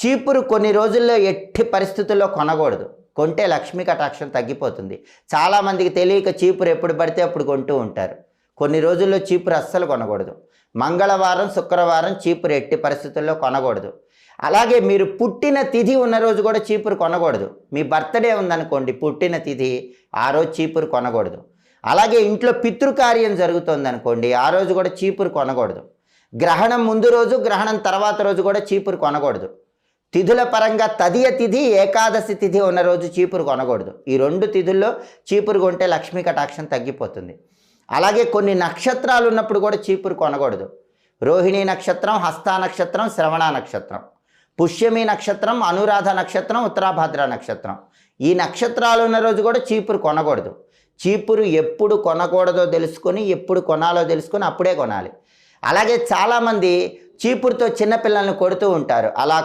చీపురు కొన్ని రోజుల్లో ఎట్టి పరిస్థితుల్లో కొనకూడదు. కొంటే లక్ష్మీ కటాక్షం తగ్గిపోతుంది. చాలామందికి తెలియక చీపురు ఎప్పుడు పడితే అప్పుడు కొంటూ ఉంటారు. కొన్ని రోజుల్లో చీపురు అస్సలు కొనకూడదు. మంగళవారం, శుక్రవారం చీపురు ఎట్టి పరిస్థితుల్లో కొనకూడదు. అలాగే మీరు పుట్టిన తిథి ఉన్న రోజు కూడా చీపురు కొనకూడదు. మీ బర్త్డే ఉందనుకోండి, పుట్టిన తిథి, ఆ రోజు చీపురు కొనకూడదు. అలాగే ఇంట్లో పితృకార్యం జరుగుతుందనుకోండి, ఆ రోజు కూడా చీపురు కొనకూడదు. గ్రహణం ముందు రోజు, గ్రహణం తర్వాత రోజు కూడా చీపురు కొనకూడదు. తిథుల పరంగా తదియ తిథి, ఏకాదశి తిథి ఉన్న రోజు చీపురు కొనకూడదు. ఈ 2 తిథుల్లో చీపురు కొంటే లక్ష్మీ కటాక్షం తగ్గిపోతుంది. అలాగే కొన్ని నక్షత్రాలు ఉన్నప్పుడు కూడా చీపురు కొనకూడదు. రోహిణీ నక్షత్రం, హస్త నక్షత్రం, శ్రవణ నక్షత్రం, పుష్యమి నక్షత్రం, అనురాధ నక్షత్రం, ఉత్తరాభాద్ర నక్షత్రం, ఈ నక్షత్రాలు ఉన్న రోజు కూడా చీపురు కొనకూడదు. చీపురు ఎప్పుడు కొనకూడదో తెలుసుకొని, ఎప్పుడు కొనాలో తెలుసుకొని అప్పుడే కొనాలి. అలాగే చాలామంది చీపురుతో చిన్నపిల్లల్ని కొడుతూ ఉంటారు. అలా